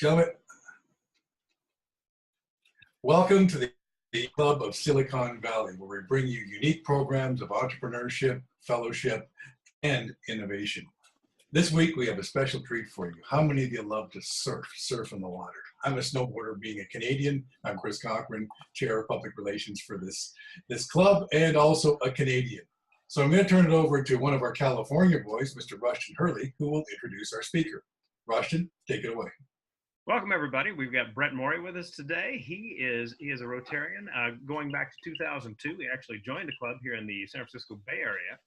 Gentlemen, welcome to the Club of Silicon Valley, where we bring you unique programs of entrepreneurship, fellowship, and innovation. This week, we have a special treat for you. How many of you love to surf in the water? I'm a snowboarder, being a Canadian. I'm Chris Cochran, Chair of Public Relations for this club, and also a Canadian. So I'm going to turn it over to one of our California boys, Mr. Rushton Hurley, who will introduce our speaker. Rushton, take it away. Welcome, everybody. We've got Brett Morey with us today. He is a Rotarian. Going back to 2002, he actually joined the club here in the San Francisco Bay Area.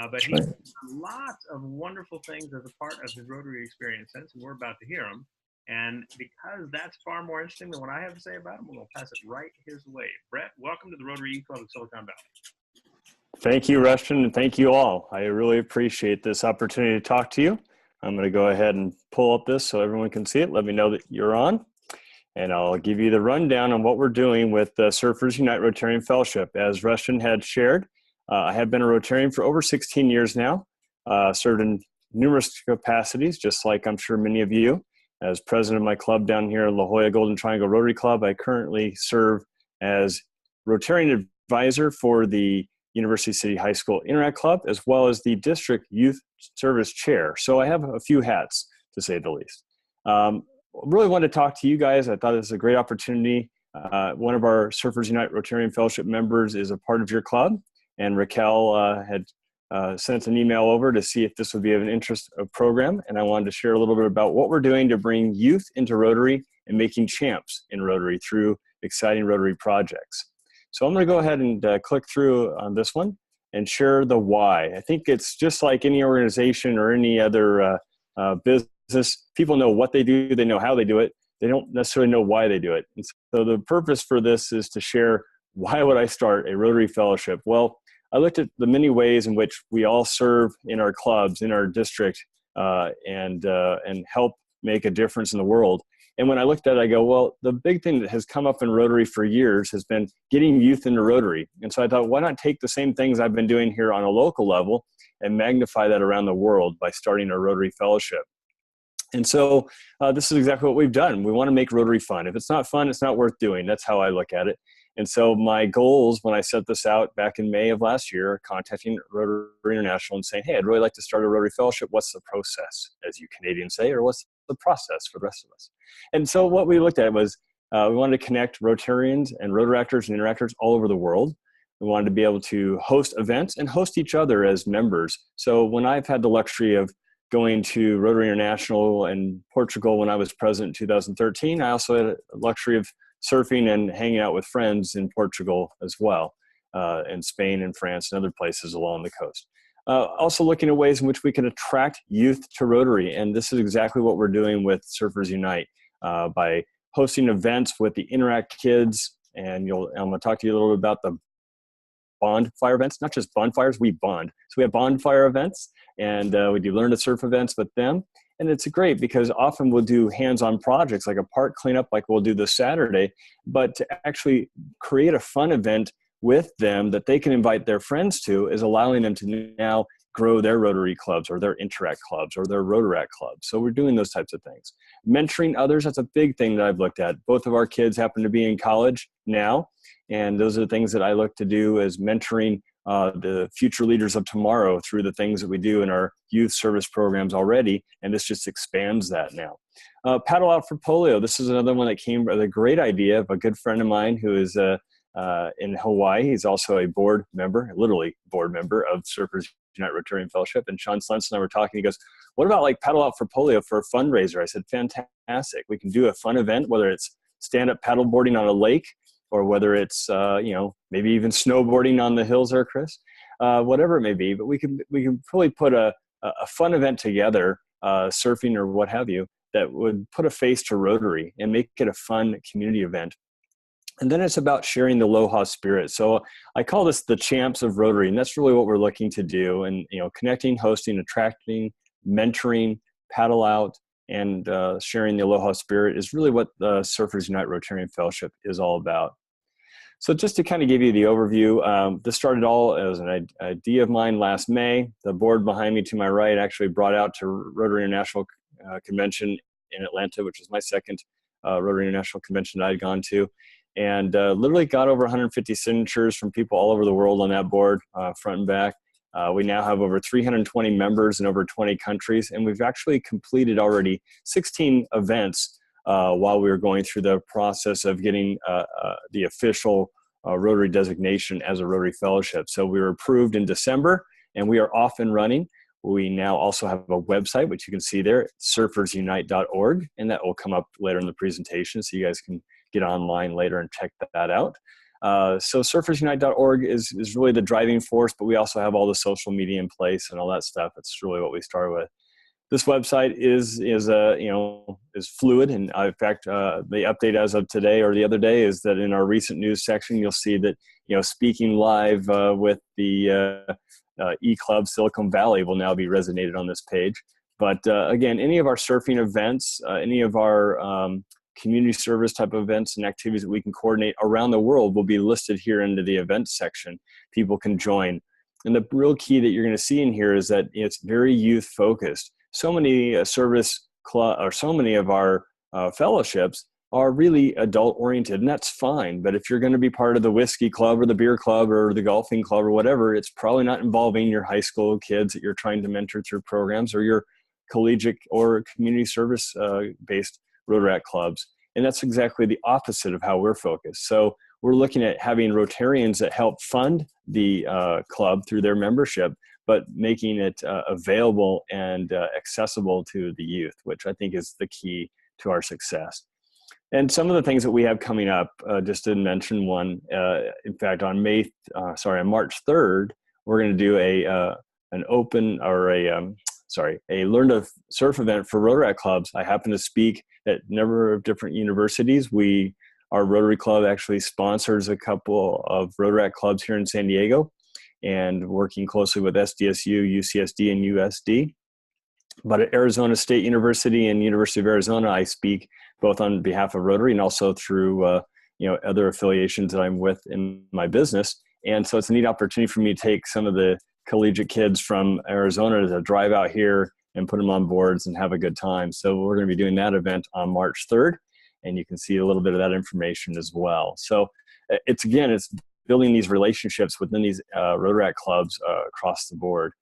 But he's done lots of wonderful things as a part of his Rotary experience since, and we're about to hear him. And because that's far more interesting than what I have to say about him, we're going to pass it right his way. Brett, welcome to the Rotary Club of Silicon Valley. Thank you, Rushton, and thank you all. I really appreciate this opportunity to talk to you. I'm going to go ahead and pull up this so everyone can see it. Let me know that you're on, and I'll give you the rundown on what we're doing with the Surfers Unite Rotarian Fellowship. As Rushton had shared, I have been a Rotarian for over 16 years now, served in numerous capacities, just like I'm sure many of you. As president of my club down here in La Jolla Golden Triangle Rotary Club, I currently serve as Rotarian advisor for the University City High School Interact Club, as well as the District Youth Service Chair. So I have a few hats, to say the least. Really wanted to talk to you guys. I thought this was a great opportunity. One of our Surfers Unite Rotarian Fellowship members is a part of your club, and Raquel had sent an email over to see if this would be of an interest of program, and I wanted to share a little bit about what we're doing to bring youth into Rotary and making champs in Rotary through exciting Rotary projects. So I'm going to go ahead and click through on this one and share the why. I think it's just like any organization or any other business. People know what they do, they know how they do it. They don't necessarily know why they do it. And so the purpose for this is to share, why would I start a Rotary Fellowship? Well, I looked at the many ways in which we all serve in our clubs, in our district, and help make a difference in the world. And when I looked at it, I go, well, the big thing that has come up in Rotary for years has been getting youth into Rotary. And so I thought, why not take the same things I've been doing here on a local level and magnify that around the world by starting a Rotary Fellowship? And so this is exactly what we've done. We want to make Rotary fun. If it's not fun, it's not worth doing. That's how I look at it. And so my goals when I set this out back in May of last year, contacting Rotary International and saying, hey, I'd really like to start a Rotary Fellowship. What's the process, as you Canadians say, or what's the process for the rest of us? And so what we looked at was we wanted to connect Rotarians and Rotaractors and Interactors all over the world. We wanted to be able to host events and host each other as members. So when I've had the luxury of going to Rotary International in Portugal when I was president in 2013, I also had a luxury of surfing and hanging out with friends in Portugal as well, in Spain and France and other places along the coast. Also looking at ways in which we can attract youth to Rotary, and this is exactly what we're doing with Surfers Unite by hosting events with the Interact kids, and I'm going to talk to you a little bit about the bonfire events, not just bonfires, we bond. So we have bonfire events, and we do learn to surf events with them. And it's great because often we'll do hands-on projects like a park cleanup like we'll do this Saturday, but to actually create a fun event with them that they can invite their friends to is allowing them to now grow their Rotary clubs or their Interact clubs or their Rotaract clubs. So we're doing those types of things. Mentoring others, that's a big thing that I've looked at. Both of our kids happen to be in college now, and those are the things that I look to do as mentoring the future leaders of tomorrow through the things that we do in our youth service programs already, and this just expands that now. Paddle Out for Polio, this is another one that came with a great idea of a good friend of mine who is in Hawaii. He's also a board member, literally board member of Surfers Unite Rotarian Fellowship, and Sean Slenson and I were talking, he goes, what about like Paddle Out for Polio for a fundraiser? I said, fantastic. We can do a fun event, whether it's stand-up paddleboarding on a lake, or whether it's, maybe even snowboarding on the hills there, Chris, whatever it may be. But we can really put a fun event together, surfing or what have you, that would put a face to Rotary and make it a fun community event. And then it's about sharing the Aloha spirit. So I call this the champs of Rotary, and that's really what we're looking to do. And, connecting, hosting, attracting, mentoring, paddle out, and sharing the Aloha spirit is really what the Surfers Unite Rotarian Fellowship is all about. So just to kind of give you the overview, this started all as an idea of mine last May. The board behind me to my right actually brought out to Rotary International Convention in Atlanta, which was my second Rotary International Convention that I'd gone to. And literally got over 150 signatures from people all over the world on that board, front and back. We now have over 320 members in over 20 countries, and we've actually completed already 16 events while we were going through the process of getting the official Rotary designation as a Rotary Fellowship. So we were approved in December, and we are off and running. We now also have a website, which you can see there, surfersunite.org, and that will come up later in the presentation, so you guys can get online later and check that out. So surfersunite.org is really the driving force, but we also have all the social media in place and all that stuff. That's really what we started with. This website is fluid, and in fact, the update as of today or the other day is that in our recent news section, you'll see that speaking live with the E-Club Silicon Valley will now be resonated on this page. But again, any of our surfing events, any of our community service type of events and activities that we can coordinate around the world will be listed here into the events section. People can join. And the real key that you're going to see in here is that it's very youth focused. So many service club or so many of our fellowships are really adult oriented, and that's fine. But if you're going to be part of the whiskey club or the beer club or the golfing club or whatever, it's probably not involving your high school kids that you're trying to mentor through programs, or your collegiate or community service based Rotaract clubs. And that's exactly the opposite of how we're focused. So we're looking at having Rotarians that help fund the club through their membership, but making it available and accessible to the youth, which I think is the key to our success. And some of the things that we have coming up, just to mention one, in fact, on March 3rd, we're going to do a Learn to Surf event for Rotaract clubs. I happen to speak at a number of different universities. Our Rotary Club actually sponsors a couple of Rotaract clubs here in San Diego, and working closely with SDSU, UCSD, and USD. But at Arizona State University and University of Arizona, I speak both on behalf of Rotary and also through other affiliations that I'm with in my business. And so it's a neat opportunity for me to take some of the collegiate kids from Arizona to drive out here and put them on boards and have a good time. So we're going to be doing that event on March 3rd, and you can see a little bit of that information as well. So it's building these relationships within these Rotaract clubs across the board.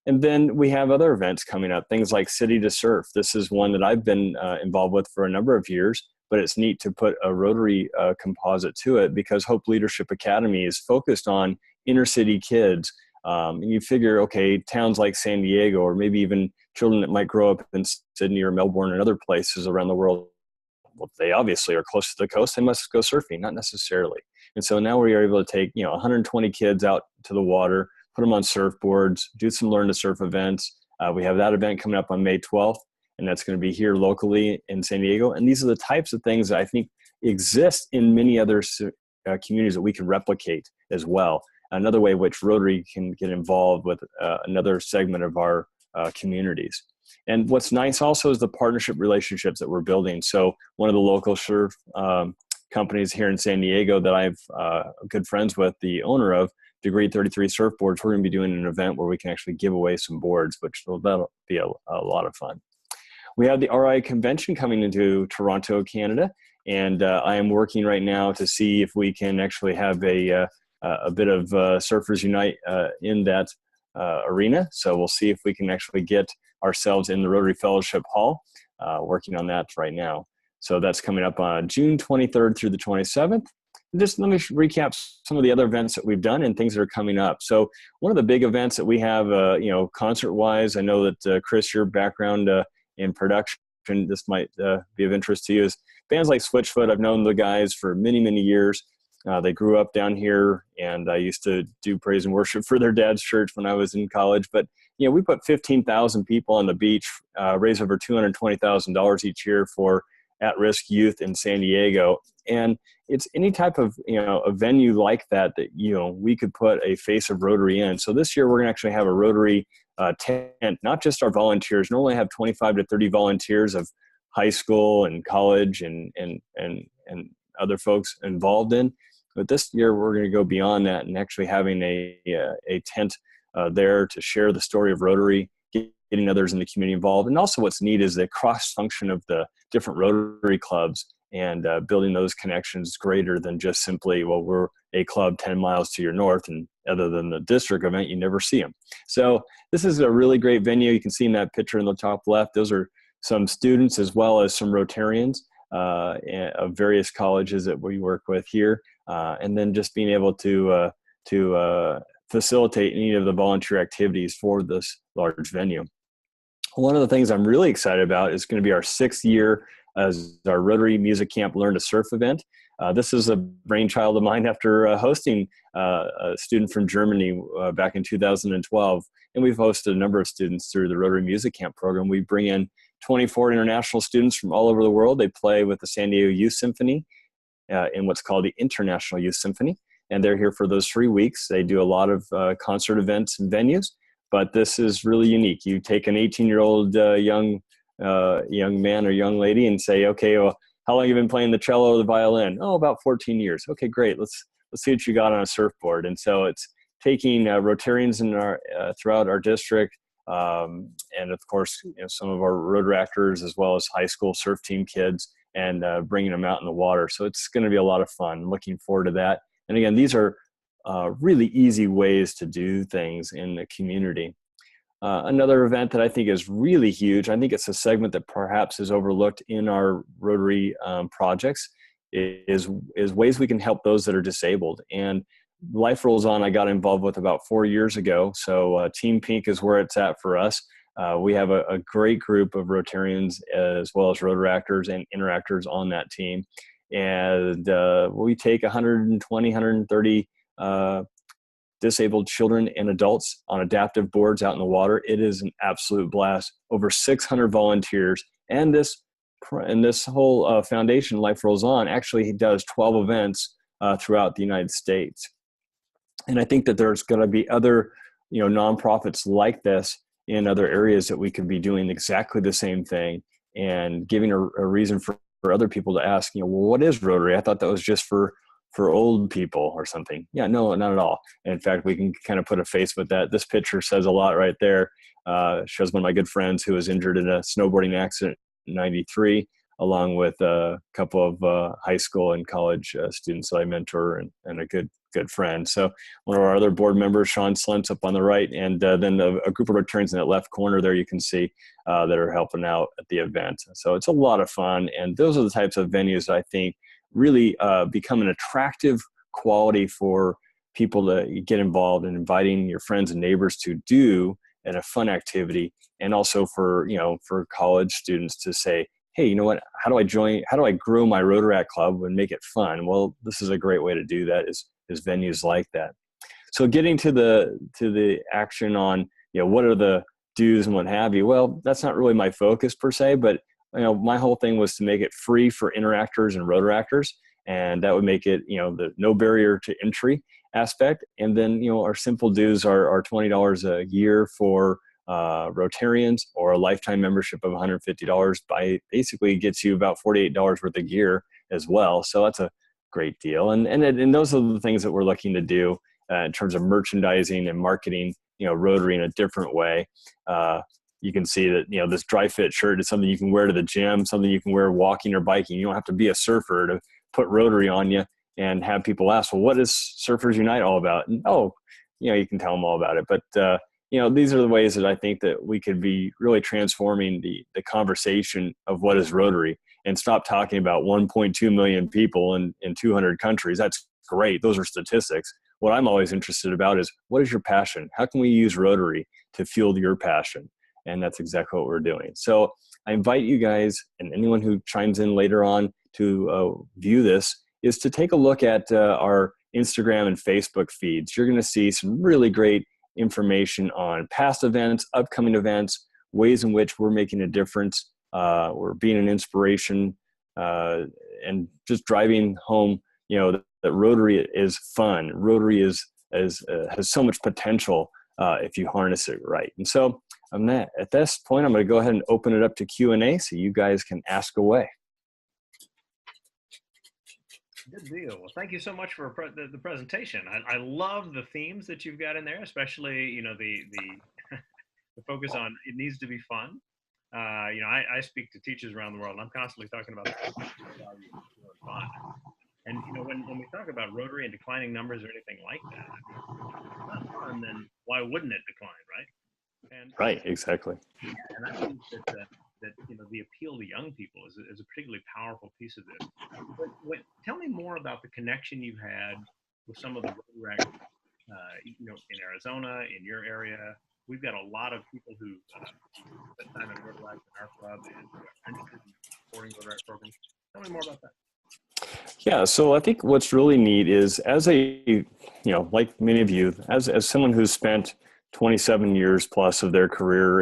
And then we have other events coming up, things like City to Surf. This is one that I've been involved with for a number of years, but it's neat to put a Rotary composite to it, because Hope Leadership Academy is focused on inner city kids. And you figure, okay, towns like San Diego, or maybe even children that might grow up in Sydney or Melbourne and other places around the world, well, they obviously are close to the coast. They must go surfing, not necessarily. And so now we are able to take 120 kids out to the water, put them on surfboards, do some Learn to Surf events. We have that event coming up on May 12th, and that's going to be here locally in San Diego. And these are the types of things that I think exist in many other communities that we can replicate as well. Another way which Rotary can get involved with another segment of our communities. And what's nice also is the partnership relationships that we're building. So one of the local surf companies here in San Diego that I've good friends with, the owner of Degree 33 Surfboards, we're going to be doing an event where we can actually give away some boards, that'll be a lot of fun. We have the RI convention coming into Toronto, Canada, and I am working right now to see if we can actually have a bit of Surfers Unite in that arena. So we'll see if we can actually get ourselves in the Rotary Fellowship Hall, working on that right now. So that's coming up on June 23rd through the 27th. Just let me recap some of the other events that we've done and things that are coming up. So one of the big events that we have, concert-wise, I know that Chris, your background in production, this might be of interest to you, is bands like Switchfoot. I've known the guys for many, many years. They grew up down here, and I used to do praise and worship for their dad's church when I was in college. But, we put 15,000 people on the beach, raise over $220,000 each year for at-risk youth in San Diego. And it's any type of, a venue like that, we could put a face of Rotary in. So this year we're going to actually have a Rotary tent, not just our volunteers. Normally have 25 to 30 volunteers of high school and college and other folks involved in. But this year we're going to go beyond that and actually having a tent there to share the story of Rotary, getting others in the community involved. And also what's neat is the cross function of the different Rotary clubs and building those connections greater than just simply, well, we're a club 10 miles to your north, and other than the district event, you never see them. So this is a really great venue. You can see in that picture in the top left, those are some students as well as some Rotarians of various colleges that we work with here. And then just being able to facilitate any of the volunteer activities for this large venue. One of the things I'm really excited about is going to be our 6th year as our Rotary Music Camp Learn to Surf event. This is a brainchild of mine after hosting a student from Germany back in 2012. And we've hosted a number of students through the Rotary Music Camp program. We bring in 24 international students from all over the world. They play with the San Diego Youth Symphony in what's called the International Youth Symphony. And they're here for those 3 weeks. They do a lot of concert events and venues, but this is really unique. You take an 18-year-old young man or young lady and say, okay, well, how long have you been playing the cello or the violin? Oh, about 14 years. Okay, great. Let's see what you got on a surfboard. And so it's taking Rotarians in our throughout our district, and of course, some of our road actors as well as high school surf team kids, and bringing them out in the water. So it's going to be a lot of fun. Looking forward to that. And again, these are really easy ways to do things in the community. Another event that I think is really huge, I think it's a segment that perhaps is overlooked in our Rotary projects, is ways we can help those that are disabled. And Life Rolls On, I got involved with about 4 years ago. So Team Pink is where it's at for us. We have a great group of Rotarians as well as Rotaractors and Interactors on that team. And we take 120, 130 disabled children and adults on adaptive boards out in the water. It is an absolute blast. Over 600 volunteers. And this whole foundation, Life Rolls On, actually does 12 events throughout the United States. And I think that there's going to be other, nonprofits like this in other areas that we could be doing exactly the same thing and giving a reason for other people to ask, well, what is Rotary? I thought that was just for old people or something. Yeah, no, not at all. And in fact, we can kind of put a face with that. This picture says a lot right there. Shows one of my good friends who was injured in a snowboarding accident in '93, along with a couple of high school and college students that I mentor and a good friend. So one of our other board members, Sean Slentz, up on the right, and then a group of Rotarians in that left corner there you can see that are helping out at the event. So it's a lot of fun, and those are the types of venues that I think really become an attractive quality for people to get involved in, inviting your friends and neighbors to do at a fun activity, and also for college students to say, hey, you know what, how do I grow my Rotaract club and make it fun? Well, this is a great way to do that, is venues like that. So getting to the action on, what are the do's and what have you, well, that's not really my focus per se, but my whole thing was to make it free for interactors and Rotaractors, and that would make it, the no barrier to entry aspect. And then, our simple dues are $20 a year for Rotarians, or a lifetime membership of $150 basically gets you about $48 worth of gear as well. So that's a great deal. And those are the things that we're looking to do in terms of merchandising and marketing, Rotary in a different way. You can see that, this dry fit shirt is something you can wear to the gym, something you can wear walking or biking. You don't have to be a surfer to put Rotary on you and have people ask, well, what is Surfers Unite all about? And, you can tell them all about it. But, these are the ways that I think that we could be really transforming the conversation of what is Rotary, and stop talking about 1.2 million people in 200 countries. That's great. Those are statistics. What I'm always interested about is, what is your passion? How can we use Rotary to fuel your passion? And that's exactly what we're doing. So I invite you guys, and anyone who chimes in later on to view this, is to take a look at our Instagram and Facebook feeds. You're going to see some really great information on past events, upcoming events, ways in which we're making a difference. We're being an inspiration, and just driving home, that Rotary is fun. Rotary has so much potential if you harness it right. And so at this point, I'm going to go ahead and open it up to Q&A so you guys can ask away. Good deal. Well, thank you so much for the presentation. I love the themes that you've got in there, especially, the focus on it needs to be fun. I speak to teachers around the world, and I'm constantly talking about value of fun. And when we talk about Rotary and declining numbers or anything like that, I mean, if it's not fun, then why wouldn't it decline, right? And Right, exactly. and I think that the appeal to young people is a particularly powerful piece of this. Tell me more about the connection you've had with some of the Rotary, in Arizona, in your area. We've got a lot of people who spend time at Rotary in our club and are interested in supporting Rotary programs. Tell me more about that. Yeah, so I think what's really neat is as like many of you, as someone who's spent 27 years plus of their career,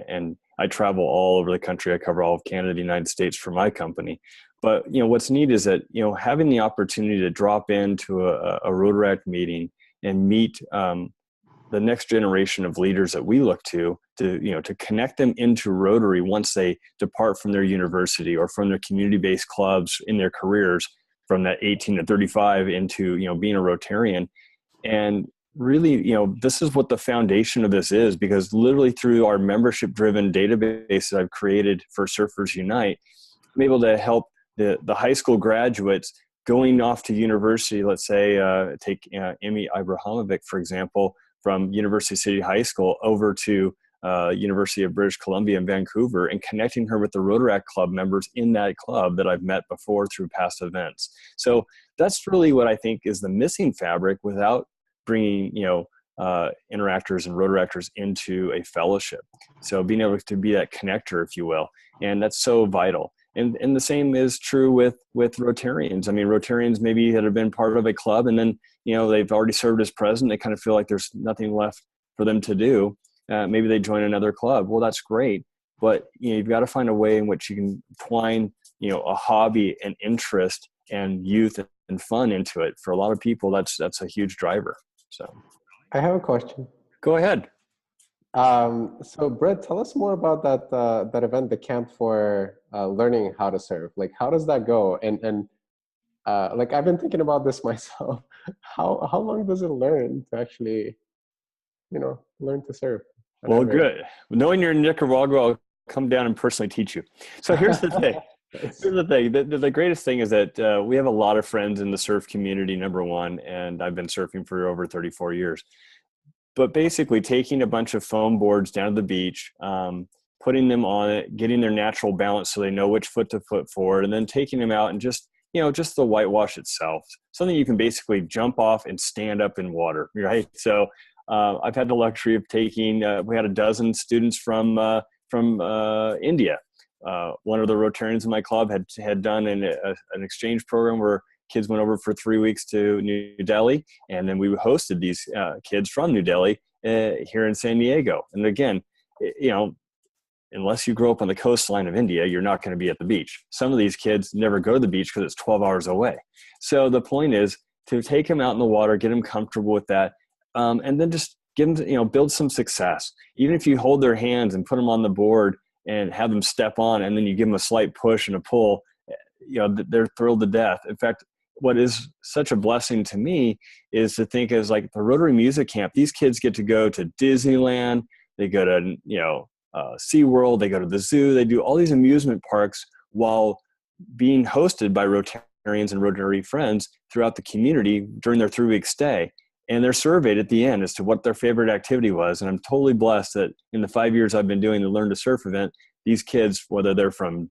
and I travel all over the country. I cover all of Canada, the United States for my company. But, what's neat is that, having the opportunity to drop into a Rotary meeting and meet the next generation of leaders that we look to connect them into Rotary once they depart from their university or from their community-based clubs in their careers from that 18 to 35 into, being a Rotarian. And really, this is what the foundation of this is, because literally through our membership-driven database that I've created for Surfers Unite, I'm able to help the high school graduates going off to university. Let's say, take Amy Ibrahimovic, for example, from University City High School over to University of British Columbia in Vancouver, and connecting her with the Rotary Club members in that club that I've met before through past events. So that's really what I think is the missing fabric without bringing, interactors and Rotaractors into a fellowship. So being able to be that connector, if you will, and that's so vital. And the same is true with Rotarians. I mean, Rotarians maybe that have been part of a club and then, they've already served as president. They kind of feel like there's nothing left for them to do. Maybe they join another club. Well, that's great. But, you've got to find a way in which you can twine, a hobby and interest and youth and fun into it. For a lot of people, that's a huge driver. So I have a question. Go ahead. So Brett, tell us more about that event, the camp for learning how to surf. Like, how does that go? And like, I've been thinking about this myself. How long does it learn to actually, learn to surf? Well, good. Knowing you're in Nicaragua, I'll come down and personally teach you. So here's the thing. Here's the thing. The greatest thing is that we have a lot of friends in the surf community, number one, and I've been surfing for over 34 years. But basically taking a bunch of foam boards down to the beach, putting them on it, getting their natural balance so they know which foot to foot forward, and then taking them out and just the whitewash itself, something you can basically jump off and stand up in water, right? So I've had the luxury of taking, we had a dozen students from India. One of the Rotarians in my club had done an exchange program where kids went over for 3 weeks to New Delhi, and then we hosted these kids from New Delhi here in San Diego. And again, unless you grow up on the coastline of India, you're not going to be at the beach. Some of these kids never go to the beach because it's 12 hours away. So the point is to take them out in the water, get them comfortable with that, and then just give them, build some success. Even if you hold their hands and put them on the board and have them step on, and then you give them a slight push and a pull, they're thrilled to death. In fact, what is such a blessing to me is to think as like the Rotary Music Camp. These kids get to go to Disneyland, they go to SeaWorld, they go to the zoo, they do all these amusement parks while being hosted by Rotarians and Rotary friends throughout the community during their 3-week stay. And they're surveyed at the end as to what their favorite activity was. And I'm totally blessed that in the 5 years I've been doing the Learn to Surf event, these kids, whether they're from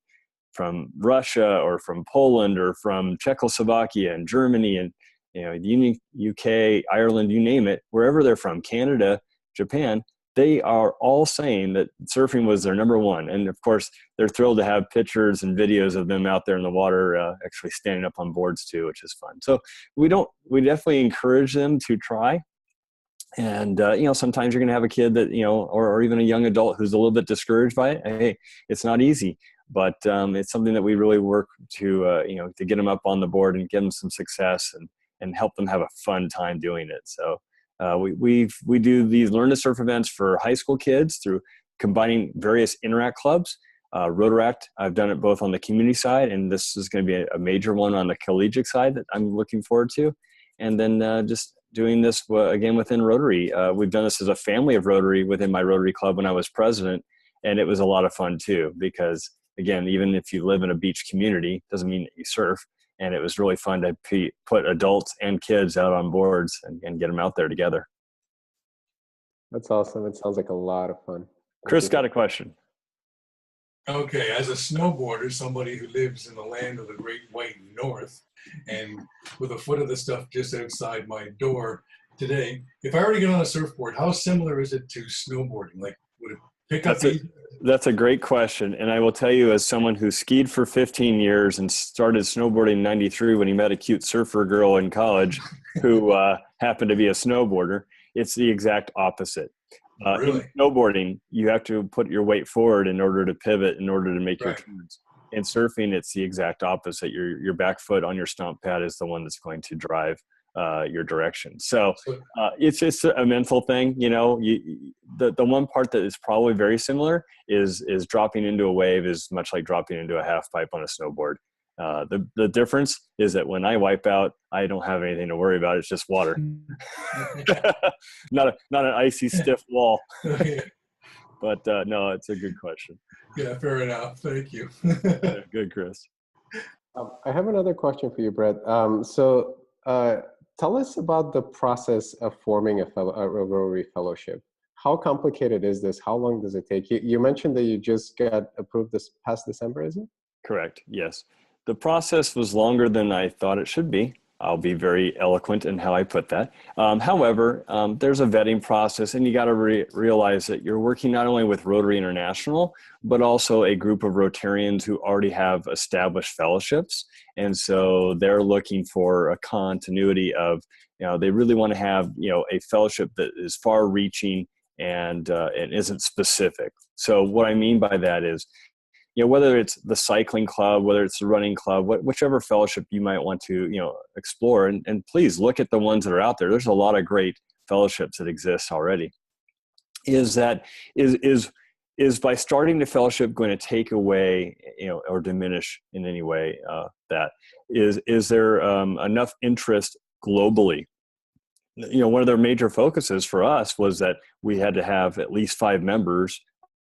Russia or from Poland or from Czechoslovakia and Germany and the UK, Ireland, you name it, wherever they're from, Canada, Japan, they are all saying that surfing was their number one. And of course, they're thrilled to have pictures and videos of them out there in the water, actually standing up on boards too, which is fun. So we definitely encourage them to try. And, sometimes you're going to have a kid that, or even a young adult who's a little bit discouraged by it. Hey, it's not easy, but it's something that we really work to get them up on the board and give them some success and help them have a fun time doing it. So we do these Learn to Surf events for high school kids through combining various Interact clubs. Rotaract, I've done it both on the community side, and this is going to be a major one on the collegiate side that I'm looking forward to. And then just doing this again within Rotary. We've done this as a family of Rotary within my Rotary club when I was president. And it was a lot of fun too, because again, even if you live in a beach community, doesn't mean that you surf. And it was really fun to put adults and kids out on boards and get them out there together. That's awesome. It sounds like a lot of fun. Chris got a question. Okay, as a snowboarder, somebody who lives in the land of the Great White North, and with a foot of the stuff just outside my door today, if I were to get on a surfboard, how similar is it to snowboarding? Like, would it pick up easy? That's a great question. And I will tell you, as someone who skied for 15 years and started snowboarding in 93 when he met a cute surfer girl in college who happened to be a snowboarder, it's the exact opposite. Really? In snowboarding, you have to put your weight forward in order to pivot, in order to make your turns. In surfing, it's the exact opposite. Your back foot on your stomp pad is the one that's going to drive your direction. So it's just a mental thing. You know, the one part that is probably very similar is dropping into a wave is much like dropping into a half pipe on a snowboard. The difference is that when I wipe out, I don't have anything to worry about. It's just water, not an icy stiff wall. But no, it's a good question. Yeah, fair enough. Thank you. Good, Chris. I have another question for you, Brett. Tell us about the process of forming a Rotary Fellowship. How complicated is this? How long does it take? You mentioned that you just got approved this past December, is it? Correct. Yes. The process was longer than I thought it should be. I'll be very eloquent in how I put that. However, there's a vetting process, and you got to realize that you're working not only with Rotary International, but also a group of Rotarians who already have established fellowships. And so they're looking for a continuity of, they really want to have, a fellowship that is far reaching and isn't specific. So what I mean by that is, whether it's the cycling club, whether it's the running club, whichever fellowship you might want to, explore, and please look at the ones that are out there. There's a lot of great fellowships that exist already. Is by starting the fellowship going to take away, or diminish in any way that? Is there enough interest globally? One of their major focuses for us was that we had to have at least 5 members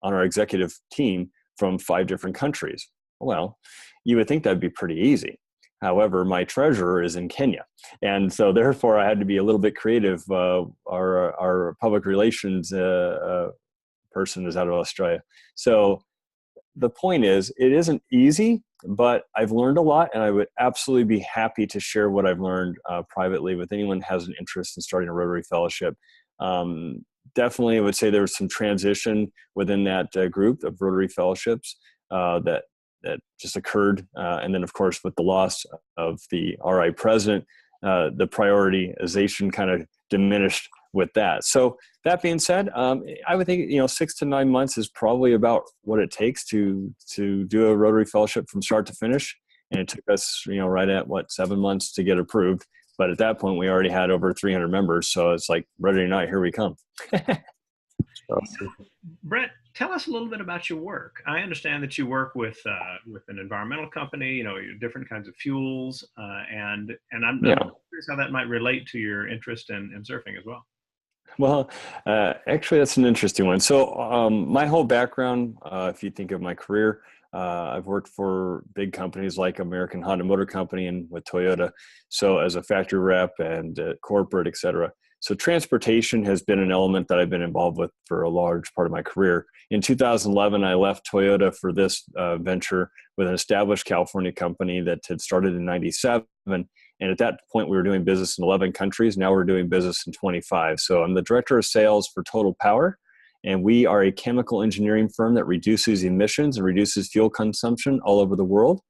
on our executive team from 5 different countries. Well, you would think that'd be pretty easy. However, my treasurer is in Kenya. And so therefore I had to be a little bit creative. Our public relations person is out of Australia. So the point is, it isn't easy, but I've learned a lot, and I would absolutely be happy to share what I've learned privately with anyone who has an interest in starting a Rotary Fellowship. Definitely, I would say there was some transition within that group of Rotary Fellowships that just occurred. And then, of course, with the loss of the RI president, the prioritization kind of diminished with that. So that being said, I would think 6 to 9 months is probably about what it takes to do a Rotary Fellowship from start to finish. And it took us, right at 7 months to get approved. But at that point, we already had over 300 members. So it's like, ready or not, here we come. Awesome. Brett, tell us a little bit about your work. I understand that you work with an environmental company, different kinds of fuels, and I'm curious how that might relate to your interest in surfing as well. Well, actually, that's an interesting one. So my whole background, if you think of my career, I've worked for big companies like American Honda Motor Company and with Toyota. So as a factory rep and corporate, et cetera. So transportation has been an element that I've been involved with for a large part of my career. In 2011, I left Toyota for this venture with an established California company that had started in 97. And at that point, we were doing business in 11 countries. Now we're doing business in 25. So I'm the director of sales for Total Power. And we are a chemical engineering firm that reduces emissions and reduces fuel consumption all over the world.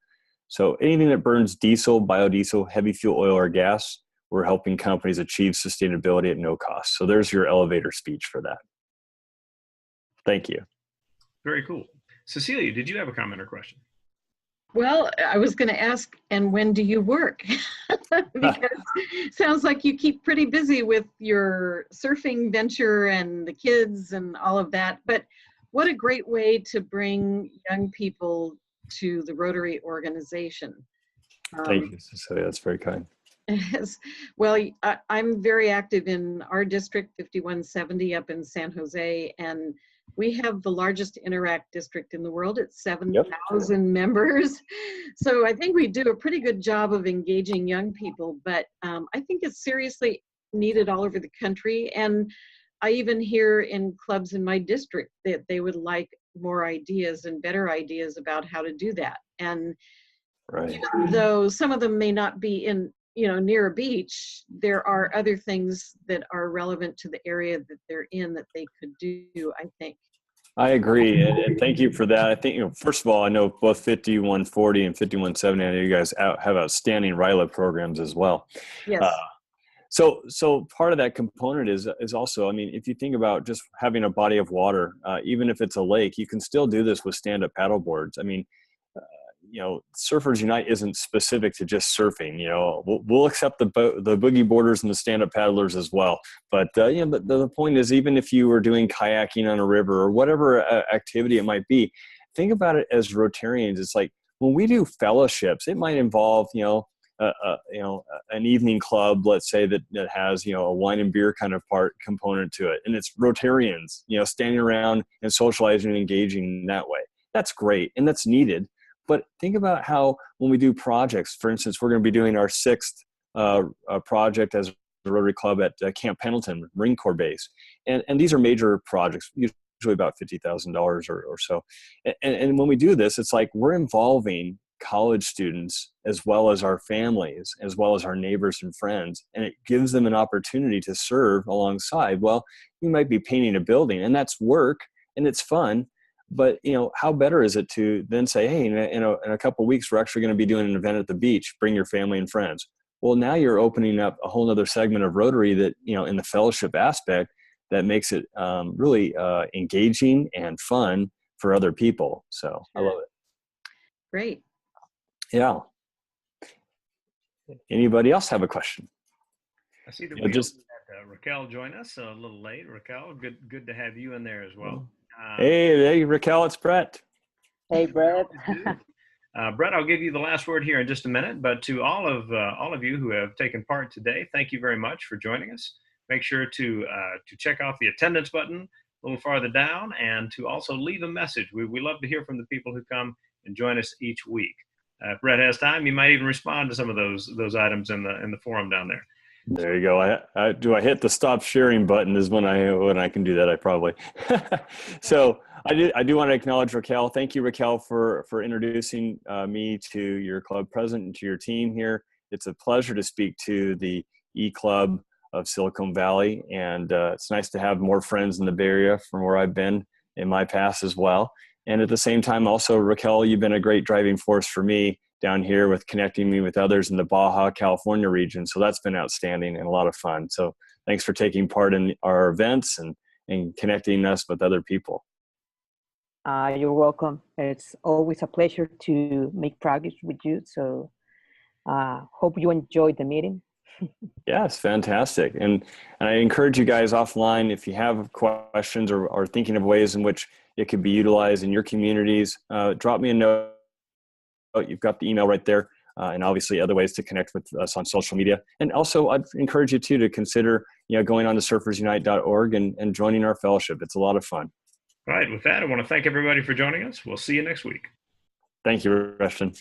So anything that burns diesel, biodiesel, heavy fuel oil, or gas, we're helping companies achieve sustainability at no cost. So there's your elevator speech for that. Thank you. Very cool. Cecilia, did you have a comment or question? Well, I was going to ask, and when do you work? Because it sounds like you keep pretty busy with your surfing venture and the kids and all of that. But what a great way to bring young people to the Rotary organization. Thank you, Cecilia. That's very kind. Well, I'm very active in our district, 5170 up in San Jose, and We have the largest Interact district in the world. It's 7,000 members. So I think we do a pretty good job of engaging young people, but I think it's seriously needed all over the country. And I even hear in clubs in my district that they would like more ideas and better ideas about how to do that. And even though some of them may not be in, near a beach, there are other things that are relevant to the area that they're in that they could do, I think. I agree, and thank you for that. I think, first of all, I know both 5140 and 5170, I know you guys have outstanding RILA programs as well. Yes. So part of that component is also, I mean, if you think about just having a body of water, even if it's a lake, you can still do this with stand-up paddle boards. I mean, Surfers Unite isn't specific to just surfing. We'll accept the boogie boarders and the stand-up paddlers as well. But the point is, even if you were doing kayaking on a river or whatever activity it might be, think about it as Rotarians. It's like when we do fellowships, it might involve an evening club, let's say that has a wine and beer kind of component to it, and it's Rotarians standing around and socializing and engaging in that way. That's great and that's needed. But think about how when we do projects, for instance, we're going to be doing our 6th project as a Rotary Club at Camp Pendleton, Marine Corps Base. And these are major projects, usually about $50,000 or so. And when we do this, it's like we're involving college students as well as our families, as well as our neighbors and friends. And it gives them an opportunity to serve alongside. Well, you might be painting a building, and that's work and it's fun. But, how better is it to then say, hey, in a couple of weeks, we're actually going to be doing an event at the beach. Bring your family and friends. Well, now you're opening up a whole other segment of Rotary that, in the fellowship aspect, that makes it really engaging and fun for other people. So I love it. Great. Yeah. Anybody else have a question? I see that we just had Raquel join us a little late. Raquel, good to have you in there as well. Hey, Raquel, it's Brett. Hey, Brett. Brett, I'll give you the last word here in just a minute, but to all of you who have taken part today, thank you very much for joining us. Make sure to check out the attendance button a little farther down, and to also leave a message. We love to hear from the people who come and join us each week. If Brett has time, you might even respond to some of those items in the forum down there. There you go. Do I hit the stop sharing button is when I can do that. I probably. So I do want to acknowledge Raquel. Thank you, Raquel, for introducing me to your club president and to your team here. It's a pleasure to speak to the E-Club of Silicon Valley, and it's nice to have more friends in the Bay Area from where I've been in my past as well. And at the same time, also, Raquel, you've been a great driving force for me down here with connecting me with others in the Baja California region. So that's been outstanding and a lot of fun. So thanks for taking part in our events and connecting us with other people. You're welcome. It's always a pleasure to make progress with you. So hope you enjoyed the meeting. Yeah, it's fantastic. And I encourage you guys offline, if you have questions or thinking of ways in which it could be utilized in your communities, drop me a note. You've got the email right there, and obviously other ways to connect with us on social media. And also, I'd encourage you too to consider, going on to surfersunite.org and joining our fellowship. It's a lot of fun. All right. With that, I want to thank everybody for joining us. We'll see you next week. Thank you, Rushton.